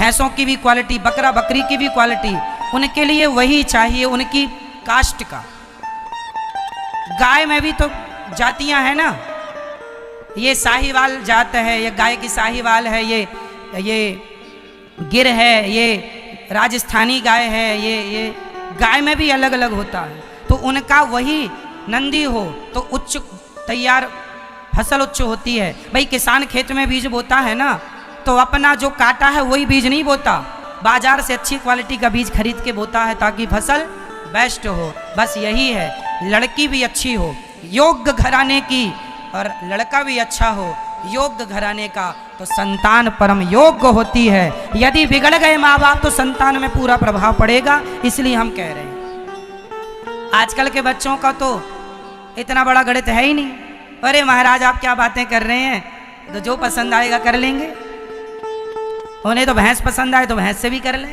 भैंसों की भी क्वालिटी, बकरा बकरी की भी क्वालिटी, उनके लिए वही चाहिए, उनकी कास्ट का। गाय में भी तो जातियां हैं ना, ये साहीवाल जात है, ये गाय की साहीवाल है, ये गिर है, ये राजस्थानी गाय है, ये गाय में भी अलग अलग होता है। तो उनका वही नंदी हो तो उच्च तैयार फसल उच्च होती है। भाई किसान खेत में बीज बोता है ना, तो अपना जो काटा है वही बीज नहीं बोता, बाजार से अच्छी क्वालिटी का बीज खरीद के बोता है ताकि फसल बेस्ट हो। बस यही है, लड़की भी अच्छी हो योग्य घराने की और लड़का भी अच्छा हो योग्य घराने का, तो संतान परम योग्य होती है। यदि बिगड़ गए माँ बाप तो संतान में पूरा प्रभाव पड़ेगा। इसलिए हम कह रहे हैं आजकल के बच्चों का तो इतना बड़ा गणित है ही नहीं। अरे महाराज आप क्या बातें कर रहे हैं, तो जो पसंद आएगा कर लेंगे, उन्हें तो भैंस पसंद आए तो भैंस से भी कर ले,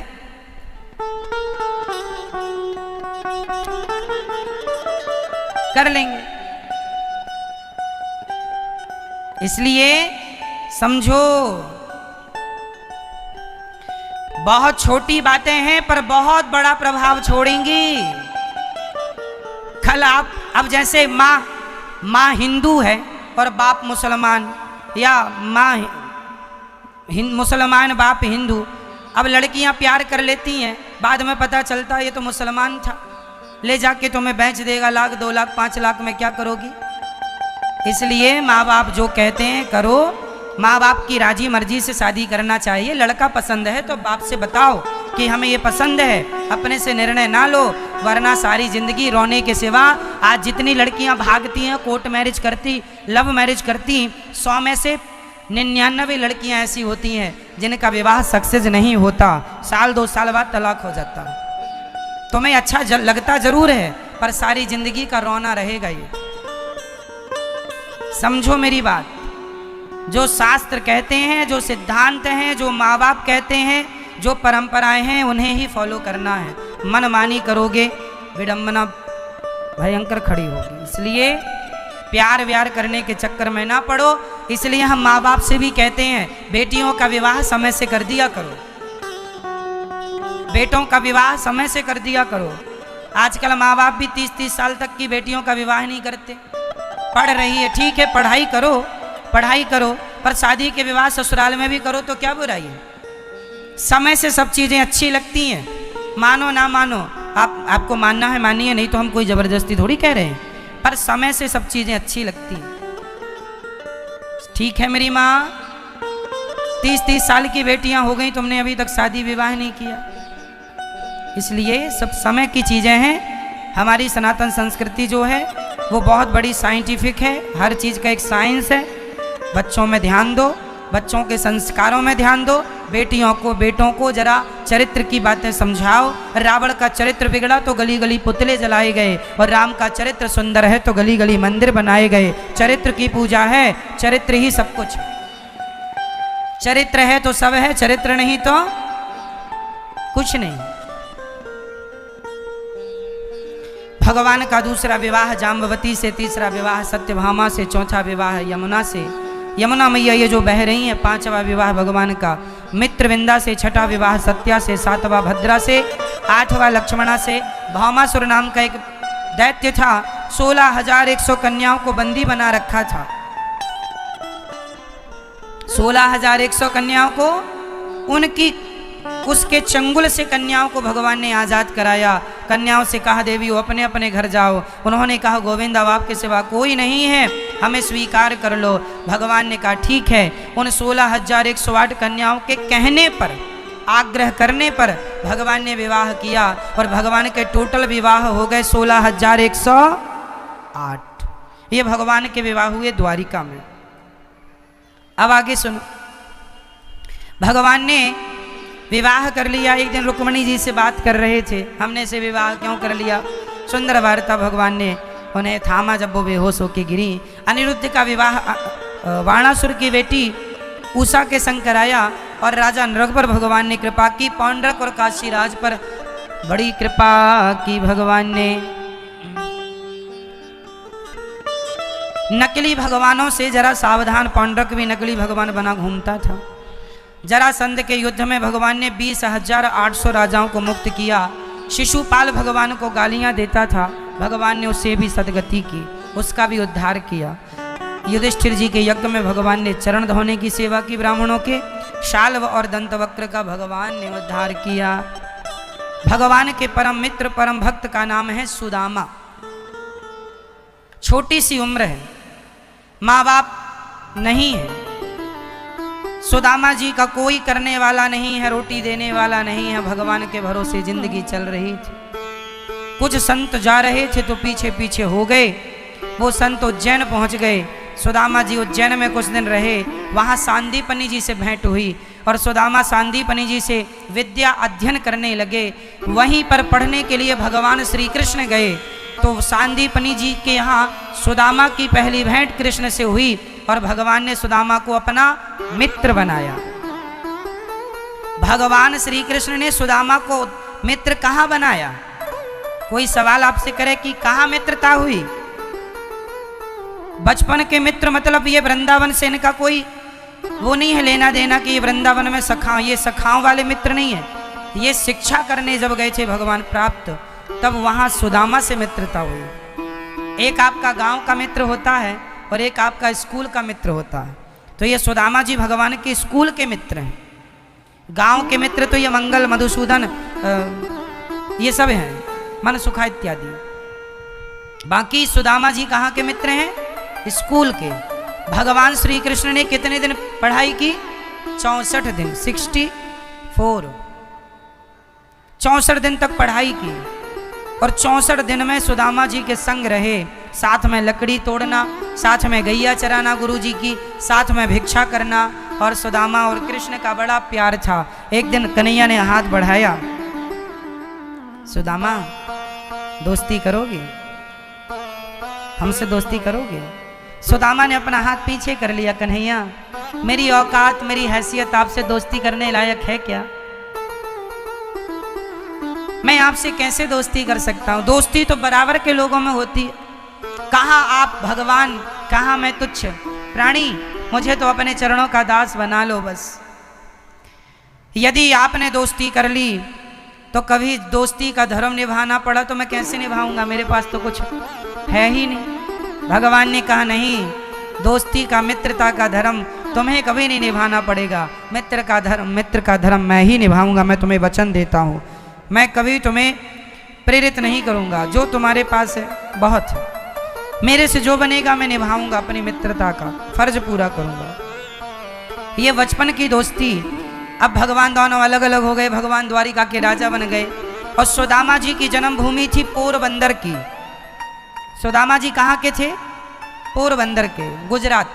कर लेंगे। इसलिए समझो, बहुत छोटी बातें हैं पर बहुत बड़ा प्रभाव छोड़ेंगी। कल आप, अब जैसे माँ हिंदू है और बाप मुसलमान, या माँ मुसलमान बाप हिंदू, अब लड़कियां प्यार कर लेती हैं, बाद में पता चलता है ये तो मुसलमान था, ले जाके तुम्हें बेच देगा, लाख 2 लाख 5 लाख में क्या करोगी। इसलिए माँ बाप जो कहते हैं करो, माँ बाप की राजी मर्जी से शादी करना चाहिए। लड़का पसंद है तो बाप से बताओ कि हमें ये पसंद है, अपने से निर्णय ना लो, वरना सारी जिंदगी रोने के सिवा। आज जितनी लड़कियां भागती हैं, कोर्ट मैरिज करती, लव मैरिज करती, 100 में से 99 लड़कियां ऐसी होती हैं जिनका विवाह सक्सेस नहीं होता, साल 2 साल बाद तलाक हो जाता। तुम्हें अच्छा लगता जरूर है पर सारी जिंदगी का रोना रहेगा। ये समझो मेरी बात, जो शास्त्र कहते हैं, जो सिद्धांत हैं, जो माँ बाप कहते हैं, जो परंपराएं हैं, उन्हें ही फॉलो करना है। मनमानी करोगे विडंबना भयंकर खड़ी होगी। इसलिए प्यार व्यार करने के चक्कर में ना पड़ो। इसलिए हम माँ बाप से भी कहते हैं बेटियों का विवाह समय से कर दिया करो, बेटों का विवाह समय से कर दिया करो। आजकल माँ बाप भी 30-30 साल तक की बेटियों का विवाह नहीं करते। पढ़ रही है ठीक है, पढ़ाई करो, पर शादी के विवाह ससुराल में भी करो तो क्या बुराई है। समय से सब चीज़ें अच्छी लगती हैं, मानो ना मानो, आपको मानना है मानिए, नहीं तो हम कोई ज़बरदस्ती थोड़ी कह रहे हैं, पर समय से सब चीज़ें अच्छी लगती हैं। ठीक है मेरी माँ, 30-30 साल की बेटियां हो गई, तुमने अभी तक शादी विवाह नहीं किया। इसलिए सब समय की चीज़ें हैं। हमारी सनातन संस्कृति जो है वो बहुत बड़ी साइंटिफिक है, हर चीज़ का एक साइंस है। बच्चों में ध्यान दो, बच्चों के संस्कारों में ध्यान दो, बेटियों को बेटों को जरा चरित्र की बातें समझाओ। रावण का चरित्र बिगड़ा तो गली गली पुतले जलाए गए, और राम का चरित्र सुंदर है तो गली गली मंदिर बनाए गए। चरित्र की पूजा है, चरित्र ही सब कुछ। चरित्र है तो सब है, चरित्र नहीं तो कुछ नहीं। भगवान का दूसरा विवाह जाम्बवती से, तीसरा विवाह सत्यभामा से, चौथा विवाह यमुना से, यमुना मैया ये जो बह रही हैं। 5वां विवाह भगवान का मित्रविंदा से, 6ठा विवाह सत्या से, 7वां भद्रा से, 8वां लक्ष्मणा से। भामासुर नाम का एक दैत्य था, 16,100 कन्याओं को बंदी बना रखा था। 16,100 कन्याओं को, उनकी उसके चंगुल से कन्याओं को भगवान ने आज़ाद कराया। कन्याओं से कहा देवी वो अपने अपने घर जाओ। उन्होंने कहा गोविंद अब आपके सिवा कोई नहीं है, हमें स्वीकार कर लो। भगवान ने कहा ठीक है। उन 16,108 कन्याओं के कहने पर, आग्रह करने पर भगवान ने विवाह किया, और भगवान के टोटल विवाह हो गए 16,108। ये भगवान के विवाह हुए द्वारिका में। अब आगे सुनो, भगवान ने विवाह कर लिया। एक दिन रुक्मणी जी से बात कर रहे थे, हमने से विवाह क्यों कर लिया। सुंदर वार्ता भगवान ने उन्हें थामा जब वो बेहोश होके गिरी। अनिरुद्ध का विवाह वाणासुर की बेटी उषा के संग कराया, और राजा नृग पर भगवान ने कृपा की। पौंड्रक और काशी राज पर बड़ी कृपा की भगवान ने। नकली भगवानों से जरा सावधान, पौंड्रक भी नकली भगवान बना घूमता था। जरासंध के युद्ध में भगवान ने 20,800 राजाओं को मुक्त किया। शिशुपाल भगवान को गालियां देता था, भगवान ने उससे भी सदगति की, उसका भी उद्धार किया। युधिष्ठिर जी के यज्ञ में भगवान ने चरण धोने की सेवा की ब्राह्मणों के। शाल्व और दंतवक्र का भगवान ने उद्धार किया। भगवान के परम मित्र परम भक्त का नाम है सुदामा। छोटी सी उम्र है, माँ बाप नहीं है, सुदामा जी का कोई करने वाला नहीं है, रोटी देने वाला नहीं है, भगवान के भरोसे जिंदगी चल रही थी। कुछ संत जा रहे थे तो पीछे पीछे हो गए। वो संत उज्जैन पहुंच गए। सुदामा जी उज्जैन में कुछ दिन रहे। वहाँ सांदीपनि जी से भेंट हुई और सुदामा सांदीपनि जी से विद्या अध्ययन करने लगे। वहीं पर पढ़ने के लिए भगवान श्री कृष्ण गए तो सांदीपनि जी के यहाँ सुदामा की पहली भेंट कृष्ण से हुई और भगवान ने सुदामा को अपना मित्र बनाया। भगवान श्री कृष्ण ने सुदामा को मित्र कहाँ बनाया? कोई सवाल आपसे करे कि कहाँ मित्रता हुई? बचपन के मित्र मतलब ये वृंदावन से इनका कोई वो नहीं है लेना देना कि ये वृंदावन में सखा, ये सखाओं वाले मित्र नहीं है। ये शिक्षा करने जब गए थे भगवान प्राप्त, तब वहाँ सुदामा से मित्रता हुई। एक आपका गांव का मित्र होता है और एक आपका स्कूल का मित्र होता है। तो ये सुदामा जी भगवान के स्कूल के मित्र हैं। गांव के मित्र तो ये मंगल, मधुसूदन, ये सब हैं, मनसुखा इत्यादि। बाकी सुदामा जी कहाँ के मित्र हैं? स्कूल के। भगवान श्री कृष्ण ने कितने दिन पढ़ाई की? 64 दिन, 64, 64 दिन तक पढ़ाई की। और 64 दिन में सुदामा जी के संग रहे। साथ में लकड़ी तोड़ना, साथ में गैया चराना गुरु जी की, साथ में भिक्षा करना। और सुदामा और कृष्ण का बड़ा प्यार था। एक दिन कन्हैया ने हाथ बढ़ाया, सुदामा दोस्ती करोगे? हमसे दोस्ती करोगे? सुदामा ने अपना हाथ पीछे कर लिया। कन्हैया, मेरी औकात, मेरी हैसियत आपसे दोस्ती करने लायक है क्या? मैं आपसे कैसे दोस्ती कर सकता हूं? दोस्ती तो बराबर के लोगों में होती है। कहाँ आप भगवान, कहाँ मैं तुच्छ प्राणी, मुझे तो अपने चरणों का दास बना लो बस। यदि आपने दोस्ती कर ली तो कभी दोस्ती का धर्म निभाना पड़ा तो मैं कैसे निभाऊंगा? मेरे पास तो कुछ है ही नहीं। भगवान ने कहा नहीं, दोस्ती का, मित्रता का धर्म तुम्हें कभी नहीं निभाना पड़ेगा। मित्र का धर्म मैं ही निभाऊंगा। मैं तुम्हें वचन देता हूँ, मैं कभी तुम्हें प्रेरित नहीं करूंगा। जो तुम्हारे पास है बहुत है, मेरे से जो बनेगा मैं निभाऊंगा, अपनी मित्रता का फर्ज पूरा करूंगा। ये बचपन की दोस्ती। अब भगवान दोनों अलग अलग हो गए। भगवान द्वारिका के राजा बन गए और सुदामा जी की जन्मभूमि थी पोरबंदर की। सुदामा जी कहाँ के थे? पोरबंदर के, गुजरात।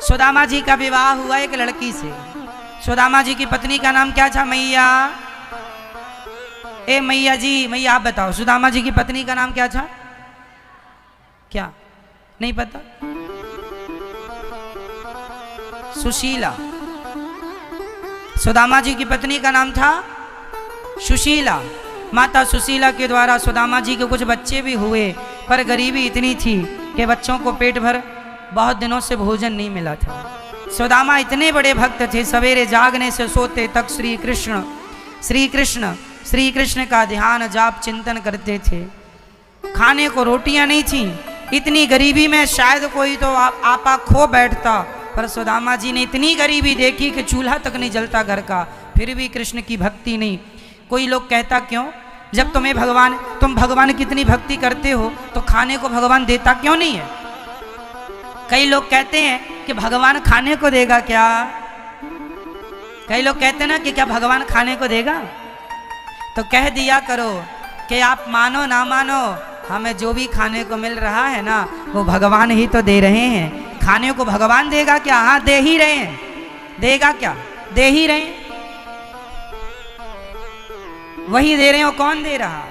सुदामा जी का विवाह हुआ एक लड़की से। सुदामा जी की पत्नी का नाम क्या था? मैया, ए मैया जी, मैया आप बताओ, सुदामा जी की पत्नी का नाम क्या था? क्या नहीं पता? सुशीला। सुदामा जी की पत्नी का नाम था सुशीला। माता सुशीला के द्वारा सुदामा जी के कुछ बच्चे भी हुए, पर गरीबी इतनी थी कि बच्चों को पेट भर बहुत दिनों से भोजन नहीं मिला था। सुदामा इतने बड़े भक्त थे, सवेरे जागने से सोते तक श्री कृष्ण श्री कृष्ण श्री कृष्ण का ध्यान जाप चिंतन करते थे। खाने को रोटियां नहीं थी। इतनी गरीबी में शायद कोई तो आपा खो बैठता, पर सुदामा जी ने इतनी गरीबी देखी कि चूल्हा तक नहीं जलता घर का, फिर भी कृष्ण की भक्ति नहीं। कोई लोग कहता क्यों? जब तुम भगवान की इतनी भक्ति करते हो तो खाने को भगवान देता क्यों नहीं है? कई लोग कहते हैं कि भगवान खाने को देगा क्या? कई लोग कहते हैं ना कि क्या भगवान खाने को देगा? तो कह दिया करो कि आप मानो ना मानो, हमें जो भी खाने को मिल रहा है ना, वो भगवान ही तो दे रहे हैं। खाने को भगवान देगा क्या? हाँ, दे ही रहे हैं। देगा क्या? दे ही रहे हैं। वही दे रहे हो। कौन दे रहा?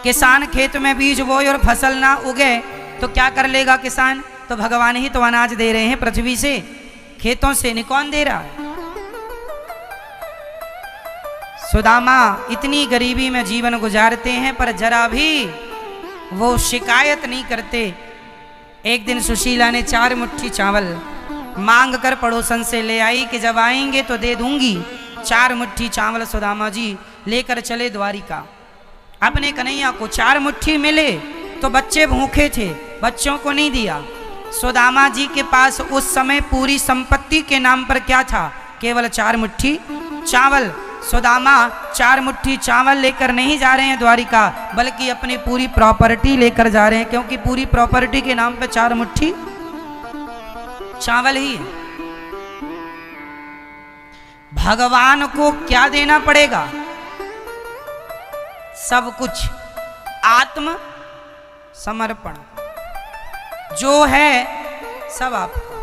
किसान खेत में बीज बोए और फसल ना उगे तो क्या कर लेगा किसान? तो भगवान ही तो अनाज दे रहे हैं पृथ्वी से, खेतों से। नहीं, कौन दे रहा है? सुदामा इतनी गरीबी में जीवन गुजारते हैं पर जरा भी वो शिकायत नहीं करते। एक दिन सुशीला ने 4 मुट्ठी चावल मांग कर पड़ोसन से ले आई कि जब आएंगे तो दे दूंगी। 4 मुट्ठी चावल सुदामा जी लेकर चले द्वारिका। अपने कन्हैया को 4 मुट्ठी मिले तो बच्चे भूखे थे, बच्चों को नहीं दिया। सुदामा जी के पास उस समय पूरी संपत्ति के नाम पर क्या था? केवल 4 मुट्ठी चावल। सुदामा 4 मुट्ठी चावल लेकर नहीं जा रहे हैं द्वारिका, बल्कि अपनी पूरी प्रॉपर्टी लेकर जा रहे हैं, क्योंकि पूरी प्रॉपर्टी के नाम पर 4 मुट्ठी चावल ही है। भगवान को क्या देना पड़ेगा? सब कुछ, आत्म समर्पण। जो है सब आपका,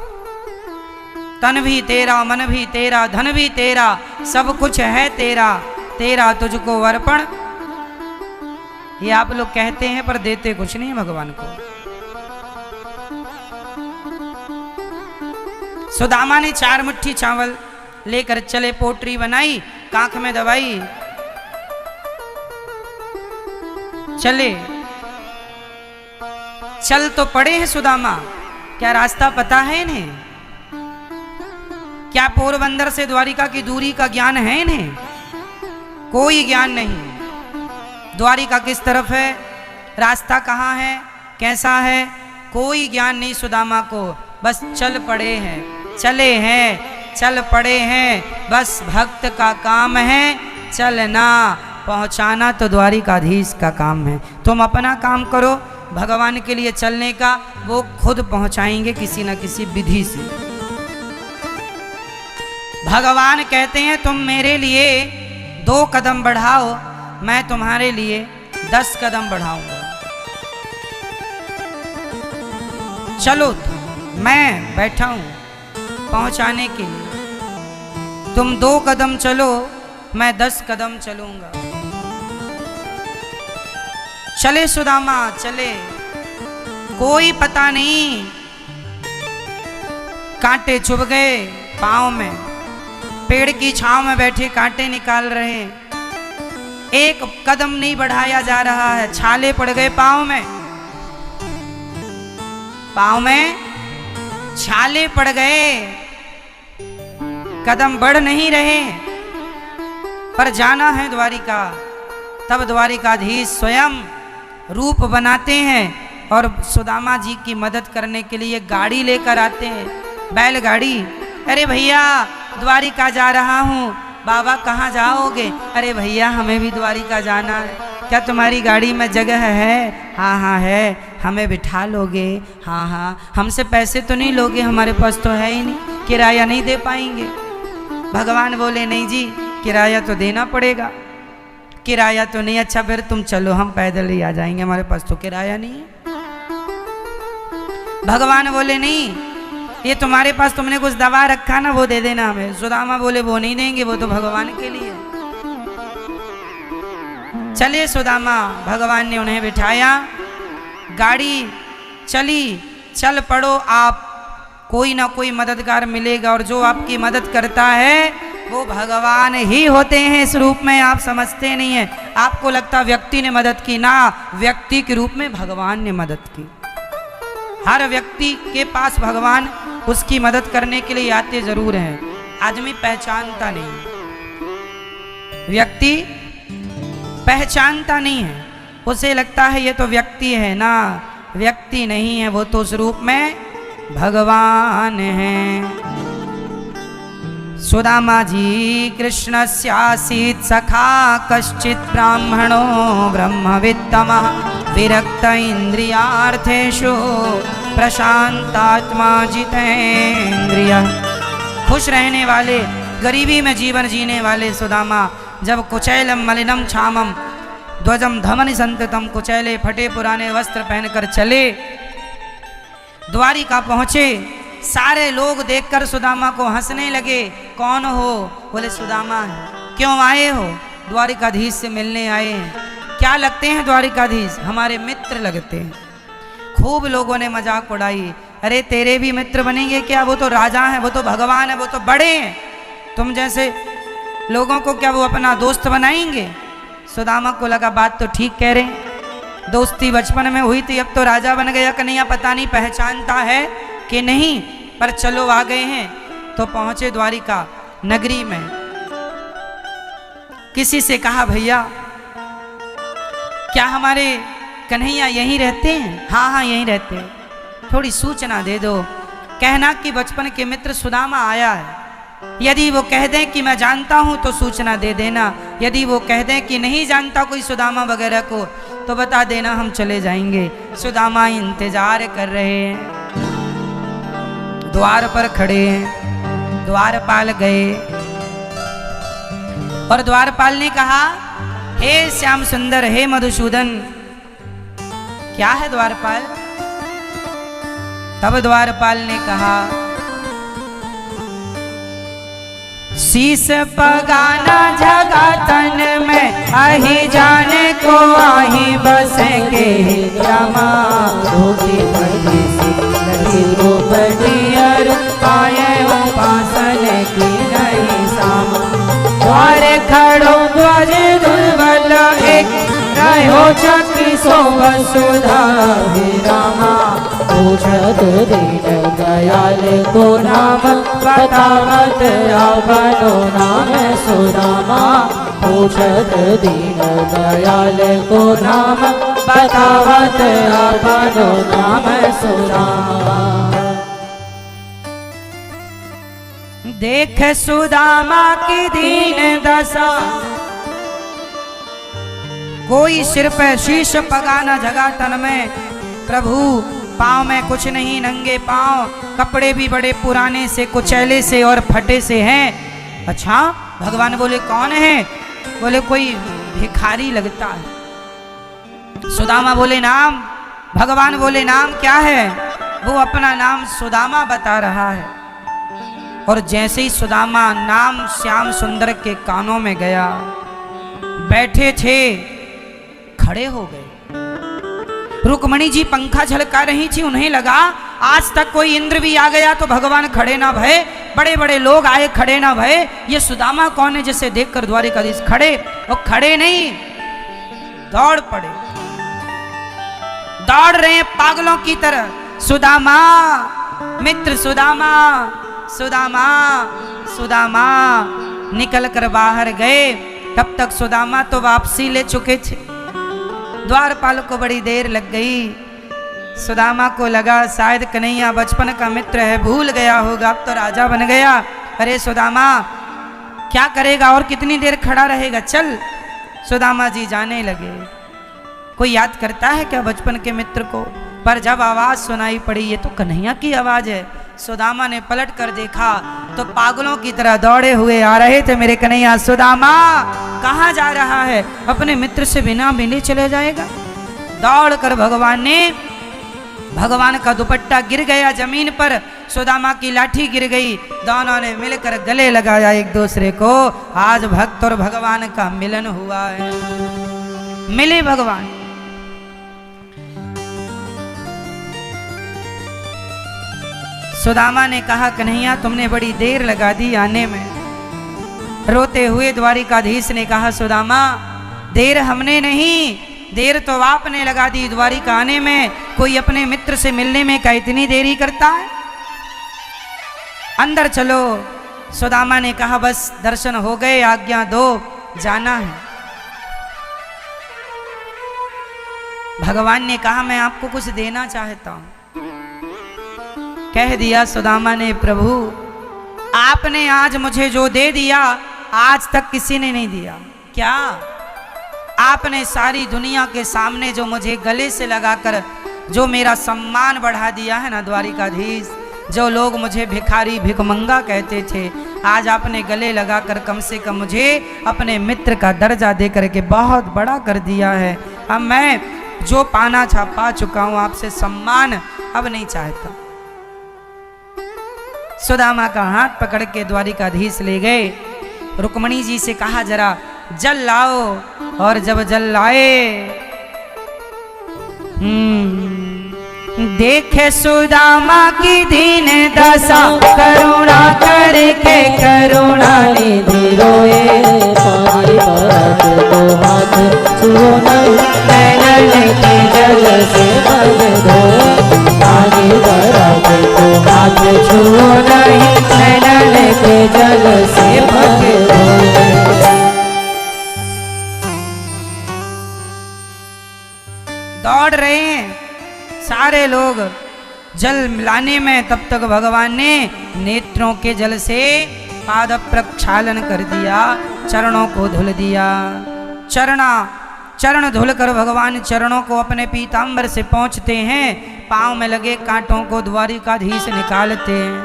तन भी तेरा, मन भी तेरा, धन भी तेरा, सब कुछ है तेरा, तेरा तुझको अर्पण। ये आप लोग कहते हैं पर देते कुछ नहीं भगवान को। सुदामा ने 4 मुट्ठी चावल लेकर चले, पोटरी बनाई, कांख में दवाई, चले। चल तो पड़े हैं सुदामा, क्या रास्ता पता है इन्हें? क्या पोरबंदर से द्वारिका की दूरी का ज्ञान है इन्हें? कोई ज्ञान नहीं। द्वारिका किस तरफ है, रास्ता कहाँ है, कैसा है, कोई ज्ञान नहीं सुदामा को। बस चल पड़े हैं, चले हैं, चल पड़े हैं। बस भक्त का काम है चलना, पहुंचाना तो द्वारिकाधीश का काम है। तुम अपना काम करो, भगवान के लिए चलने का वो खुद पहुंचाएंगे किसी न किसी विधि से। भगवान कहते हैं तुम मेरे लिए 2 कदम बढ़ाओ, मैं तुम्हारे लिए 10 कदम बढ़ाऊंगा। चलो, मैं बैठा हूं पहुंचाने के लिए। तुम 2 कदम चलो, मैं 10 कदम चलूंगा। चले सुदामा, चले। कोई पता नहीं, कांटे चुभ गए पांव में, पेड़ की छांव में बैठे कांटे निकाल रहे हैं। एक कदम नहीं बढ़ाया जा रहा है, छाले पड़ गए पांव में, पांव में छाले पड़ गए, कदम बढ़ नहीं रहे। पर जाना है द्वारिका। तब द्वारिकाधीश स्वयं रूप बनाते हैं और सुदामा जी की मदद करने के लिए गाड़ी लेकर आते हैं, बैलगाड़ी। अरे भैया द्वारिका जा रहा हूँ। बाबा कहाँ जाओगे? अरे भैया हमें भी द्वारिका जाना है। क्या तुम्हारी गाड़ी में जगह है? हाँ हाँ है। हमें बिठा लोगे? हाँ हाँ। हमसे पैसे तो नहीं लोगे? हमारे पास तो है ही नहीं, किराया नहीं दे पाएंगे। भगवान बोले नहीं जी, किराया तो देना पड़ेगा। किराया तो नहीं? अच्छा फिर तुम चलो, हम पैदल ही आ जाएंगे, हमारे पास तो किराया नहीं है। भगवान बोले नहीं, ये तुम्हारे पास तुमने कुछ दबा रखा ना, वो दे देना हमें। सुदामा बोले वो नहीं देंगे, वो तो भगवान के लिए। चले सुदामा, भगवान ने उन्हें बिठाया, गाड़ी चली। चल पड़ो आप, कोई ना कोई मददगार मिलेगा, और जो आपकी मदद करता है वो भगवान ही होते हैं। इस रूप में आप समझते नहीं है, आपको लगता व्यक्ति ने मदद की, ना, व्यक्ति के रूप में भगवान ने मदद की। हर व्यक्ति के पास भगवान उसकी मदद करने के लिए आते जरूर हैं। आदमी पहचानता नहीं, व्यक्ति पहचानता नहीं है, उसे लगता है ये तो व्यक्ति है, ना, व्यक्ति नहीं है, वो तो उस रूप में भगवान है। सुदामा जी कृष्णस्यासीत् सखा कश्चित् ब्राह्मणो ब्रह्मवित्तमः विरक्त इंद्रियार्थेषु प्रशांतात्मा जितेन्द्रियः। खुश रहने वाले, गरीबी में जीवन जीने वाले सुदामा जब कुचैलम मलिनम छामम ध्वजम धमनि संततम, कुचैले फटे पुराने वस्त्र पहनकर चले, द्वारिका पहुँचे। सारे लोग देखकर सुदामा को हंसने लगे। कौन हो? बोले सुदामा है। क्यों आए हो? द्वारिकाधीश से मिलने आए हैं। क्या लगते हैं द्वारिकाधीश? हमारे मित्र लगते हैं। खूब लोगों ने मजाक उड़ाई, अरे तेरे भी मित्र बनेंगे क्या? वो तो राजा हैं, वो तो भगवान है, वो तो बड़े हैं, तुम जैसे लोगों को क्या वो अपना दोस्त बनाएंगे? सुदामा को लगा बात तो ठीक कह रहे हैं, दोस्ती बचपन में हुई थी, अब तो राजा बन गया कन्हैया, पता नहीं पहचानता है कि नहीं। पर चलो आ गए हैं। तो पहुंचे द्वारिका नगरी में। किसी से कहा भैया क्या हमारे कन्हैया यहीं रहते हैं? हाँ हाँ यहीं रहते हैं, थोड़ी सूचना दे दो। कहना कि बचपन के मित्र सुदामा आया है। यदि वो कह दें कि मैं जानता हूं तो सूचना दे देना, यदि वो कह दें कि नहीं जानता कोई सुदामा वगैरह को तो बता देना, हम चले जाएंगे। सुदामा इंतजार कर रहे हैं, द्वार पर खड़े हैं। द्वारपाल गए और द्वारपाल ने कहा हे श्याम सुंदर, हे मधुसूदन। क्या है द्वारपाल? तब द्वारपाल ने कहा शीश पगाना जगा तन में आही जाने को आही बस के रामा धोती बड़ी सी लगी को बड़ियर पाए उपासन की नहीं सामा द्वार खड़ो ध्वज दुर्बल एक रहो चक्री सो वसुधा रामा पूछत दीन दयाल को नाम बतावत आपनो नाम सुदामा पूछत दीन दयाल को नाम बतावत आपनो नाम सुदामा। देख सुदामा की दीन दशा, कोई सिर पे शीश पगाना जगा तन में। प्रभु पाँव में कुछ नहीं, नंगे पाँव, कपड़े भी बड़े पुराने से कुचैले से और फटे से हैं। अच्छा भगवान बोले कौन है? बोले कोई भिखारी लगता है। सुदामा बोले नाम? भगवान बोले नाम क्या है? वो अपना नाम सुदामा बता रहा है। और जैसे ही सुदामा नाम श्याम सुंदर के कानों में गया, बैठे थे खड़े हो गए। रुक्मणी जी पंखा झलका रही थी, उन्हें लगा आज तक कोई इंद्र भी आ गया तो भगवान खड़े ना भये, बड़े बड़े लोग आए खड़े ना भये, ये सुदामा कौन है जिसे देखकर द्वारिकाधीश खड़े? और खड़े नहीं, दौड़ पड़े, दौड़ रहे हैं पागलों की तरह। सुदामा मित्र, सुदामा सुदामा सुदामा निकल कर बाहर गए। तब तक सुदामा तो वापसी ले चुके थे। द्वारपाल को बड़ी देर लग गई। सुदामा को लगा शायद कन्हैया बचपन का मित्र है, भूल गया होगा, अब तो राजा बन गया। अरे सुदामा क्या करेगा और कितनी देर खड़ा रहेगा, चल। सुदामा जी जाने लगे। कोई याद करता है क्या बचपन के मित्र को? पर जब आवाज सुनाई पड़ी, ये तो कन्हैया की आवाज है। सुदामा ने पलट कर देखा तो पागलों की तरह दौड़े हुए आ रहे थे मेरे कन्हैया। सुदामा कहाँ जा रहा है? अपने मित्र से बिना मिले चले जाएगा? दौड़ कर भगवान का दुपट्टा गिर गया जमीन पर, सुदामा की लाठी गिर गई, दोनों ने मिलकर गले लगाया एक दूसरे को। आज भक्त और भगवान का मिलन हुआ है, मिले भगवान। सुदामा ने कहा कन्हैया तुमने बड़ी देर लगा दी आने में। रोते हुए द्वारिकाधीश ने कहा सुदामा देर हमने नहीं, देर तो आपने लगा दी द्वारिका आने में। कोई अपने मित्र से मिलने में क्या इतनी देरी करता है? अंदर चलो। सुदामा ने कहा बस दर्शन हो गए, आज्ञा दो, जाना है। भगवान ने कहा मैं आपको कुछ देना चाहता हूं। कह दिया सुदामा ने प्रभु आपने आज मुझे जो दे दिया आज तक किसी ने नहीं दिया। क्या? आपने सारी दुनिया के सामने जो मुझे गले से लगाकर जो मेरा सम्मान बढ़ा दिया है ना द्वारिकाधीश, जो लोग मुझे भिखारी भिखमंगा कहते थे, आज आपने गले लगाकर कम से कम मुझे अपने मित्र का दर्जा दे करके बहुत बड़ा कर दिया है। अब मैं जो पाना था पा चुका हूं, आपसे सम्मान अब नहीं चाहता। सुदामा का हाथ पकड़ के द्वारिकाधीश ले गए। रुक्मणी जी से कहा जरा जल लाओ, और जब जल लाए देखे सुदामा की दीन दशा, करुणा करके करुणा निधि रोए। पानी परत तो हाथ छुओ नहीं, नैनन के जल से मन धोए। पानी परत तो हाथ छुओ नहीं नैनन के जल से पग धोए। दौड़ रहे हैं सारे लोग जल मिलाने में, तब तक भगवान ने नेत्रों के जल से पाद प्रक्षालन कर दिया, चरणों को धुल दिया। चरण धुल कर भगवान चरणों को अपने पीतांबर से पहुंचते हैं, पांव में लगे कांटों को द्वारिकाधीश निकालते हैं।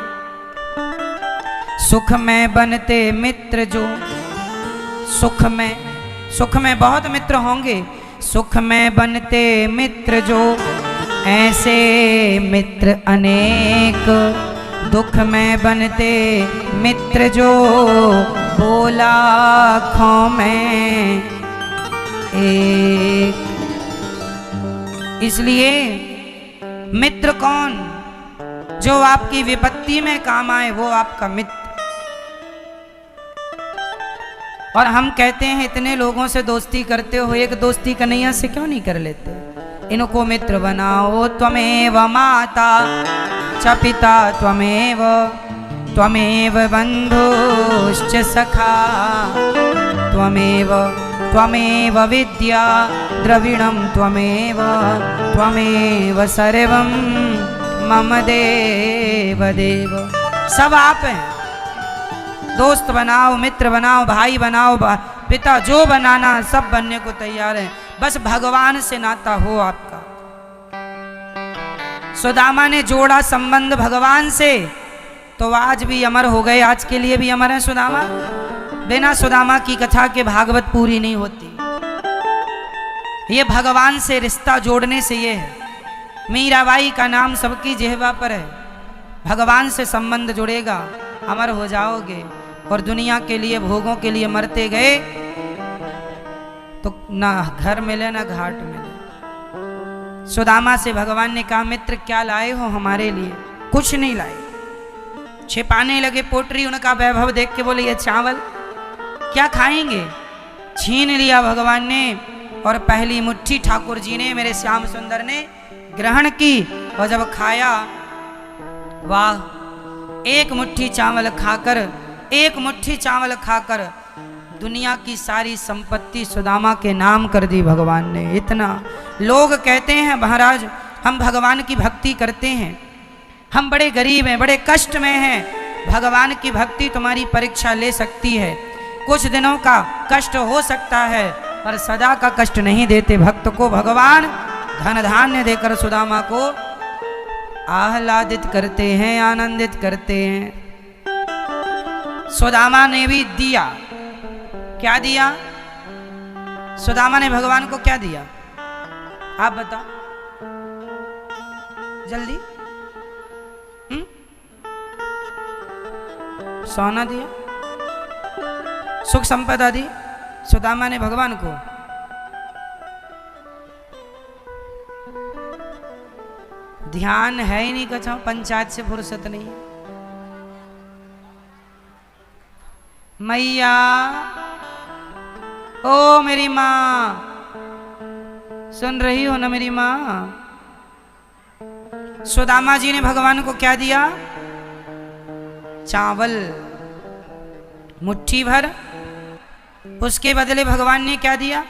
सुख में बनते मित्र जो, सुख में बहुत मित्र होंगे, सुख में बनते मित्र जो ऐसे मित्र अनेक, दुख में बनते मित्र जो बोला लाखों में एक। इसलिए मित्र कौन? जो आपकी विपत्ति में काम आए वो आपका मित्र। और हम कहते हैं इतने लोगों से दोस्ती करते हो, एक दोस्ती कन्हैया से क्यों नहीं कर लेते? इनको मित्र बनाओ। त्वमेव माता च पिता त्वमेव, त्वमेव बंधुश्च सखा, त्वमेव त्वमेव विद्या द्रविणं त्वमेव, त्वमेव सर्वं मम देव देव। सब आप हैं। दोस्त बनाओ, मित्र बनाओ, भाई बनाओ, पिता जो बनाना सब बनने को तैयार है, बस भगवान से नाता हो आपका। सुदामा ने जोड़ा संबंध भगवान से तो आज भी अमर हो गए, आज के लिए भी अमर है सुदामा। बिना सुदामा की कथा के भागवत पूरी नहीं होती। ये भगवान से रिश्ता जोड़ने से ये है। मीराबाई का नाम सबकी जिह्वा पर है। भगवान से संबंध जुड़ेगा, अमर हो जाओगे। और दुनिया के लिए, भोगों के लिए मरते गए तो ना घर मिले ना घाट मिले। सुदामा से भगवान ने कहा, मित्र क्या लाए हो हमारे लिए? कुछ नहीं लाए। छिपाने लगे पोटरी, उनका वैभव देख के बोले ये चावल क्या खाएंगे? छीन लिया भगवान ने और पहली मुट्ठी ठाकुर जी ने, मेरे श्याम सुंदर ने ग्रहण की। और जब खाया, वाह, एक मुट्ठी चावल खाकर दुनिया की सारी संपत्ति सुदामा के नाम कर दी भगवान ने। इतना लोग कहते हैं महाराज हम भगवान की भक्ति करते हैं, हम बड़े गरीब हैं, बड़े कष्ट में हैं। भगवान की भक्ति तुम्हारी परीक्षा ले सकती है, कुछ दिनों का कष्ट हो सकता है, पर सदा का कष्ट नहीं देते भक्त को। भगवान धन धान्य देकर सुदामा को आह्लादित करते हैं, आनंदित करते हैं। सुदामा ने भी दिया। क्या दिया? सुदामा ने भगवान को क्या दिया? आप बताओ जल्दी। सोना दिया, सुख संपदा दी सुदामा ने भगवान को। ध्यान है ही नहीं, कछाओ पंचायत से फुर्सत नहीं। मैया, ओ मेरी माँ, सुन रही हो ना मेरी माँ? सुदामा जी ने भगवान को क्या दिया? चावल मुट्ठी भर। उसके बदले भगवान ने क्या दिया?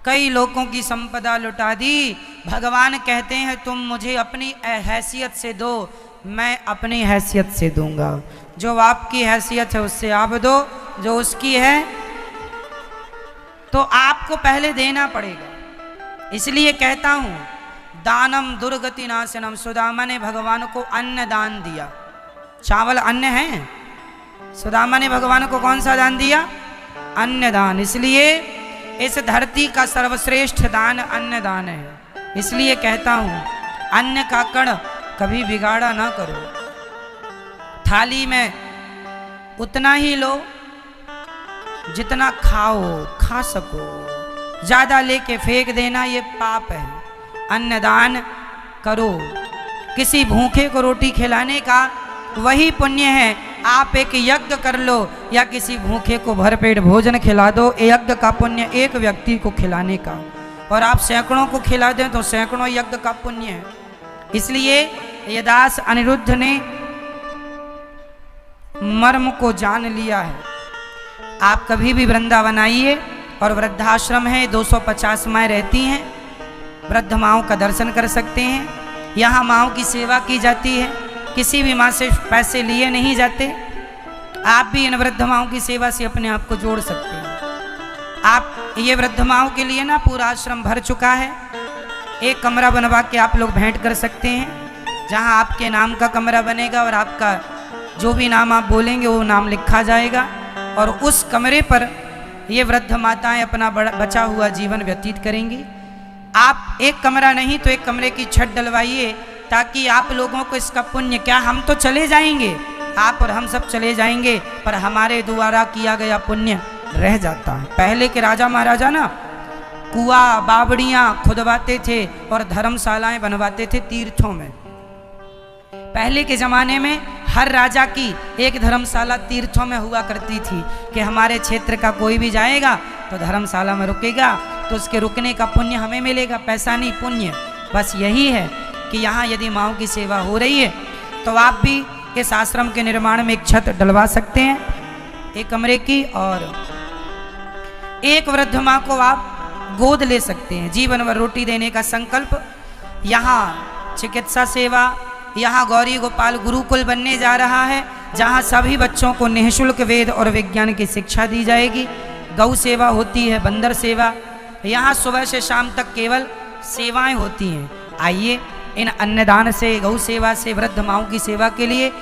कई लोगों की संपदा लुटा दी। भगवान कहते हैं तुम मुझे अपनी हैसियत से दो, मैं अपनी हैसियत से दूंगा। जो आपकी हैसियत है उससे आप दो, जो उसकी है तो आपको पहले देना पड़ेगा। इसलिए कहता हूं दानम दुर्गति नाशनम। सुदामा ने भगवान को अन्न दान दिया। चावल अन्न है। सुदामा ने भगवान को कौन सा दान दिया? अन्न दान। इसलिए इस धरती का सर्वश्रेष्ठ दान अन्न दान है। इसलिए कहता हूं अन्न का कण कभी बिगाड़ा ना करो। थाली में उतना ही लो जितना खा सको। ज्यादा लेके फेंक देना ये पाप है। अन्नदान करो। किसी भूखे को रोटी खिलाने का वही पुण्य है। आप एक यज्ञ कर लो या किसी भूखे को भरपेट भोजन खिला दो, यज्ञ का पुण्य एक व्यक्ति को खिलाने का। और आप सैकड़ों को खिला दें तो सैकड़ों यज्ञ का पुण्य है। इसलिए ये दास अनिरुद्ध ने मर्म को जान लिया है। आप कभी भी वृंदावन आइए और वृद्धाश्रम है, 250 माएँ रहती हैं, वृद्ध माँओं का दर्शन कर सकते हैं। यहाँ माँओं की सेवा की जाती है, किसी भी माँ से पैसे लिए नहीं जाते। आप भी इन वृद्ध माँओं की सेवा से अपने आप को जोड़ सकते हैं। आप ये वृद्ध माँओं के लिए ना पूरा आश्रम भर चुका है। एक कमरा बनवा के आप लोग भेंट कर सकते हैं, जहाँ आपके नाम का कमरा बनेगा और आपका जो भी नाम आप बोलेंगे वो नाम लिखा जाएगा, और उस कमरे पर ये वृद्ध माताएं अपना बचा हुआ जीवन व्यतीत करेंगी। आप एक कमरा नहीं तो एक कमरे की छत डलवाइए, ताकि आप लोगों को इसका पुण्य, क्या हम तो चले जाएंगे, आप और हम सब चले जाएंगे, पर हमारे द्वारा किया गया पुण्य रह जाता है। पहले के राजा महाराजा ना कुआं बावड़ियाँ खुदवाते थे और धर्मशालाएं बनवाते थे तीर्थों में। पहले के ज़माने में हर राजा की एक धर्मशाला तीर्थों में हुआ करती थी, कि हमारे क्षेत्र का कोई भी जाएगा तो धर्मशाला में रुकेगा, तो उसके रुकने का पुण्य हमें मिलेगा, पैसा नहीं पुण्य। बस यही है कि यहाँ यदि माँओं की सेवा हो रही है तो आप भी इस आश्रम के निर्माण में एक छत डलवा सकते हैं, एक कमरे की, और एक वृद्ध माँ को आप गोद ले सकते हैं। जीवन भर रोटी देने का संकल्प। यहाँ चिकित्सा सेवा, यहाँ गौरी गोपाल गुरुकुल बनने जा रहा है, जहाँ सभी बच्चों को निःशुल्क वेद और विज्ञान की शिक्षा दी जाएगी। गौ सेवा होती है, बंदर सेवा, यहाँ सुबह से शाम तक केवल सेवाएं होती हैं। आइए इन अन्नदान से, गौ सेवा से, वृद्ध माँओं की सेवा के लिए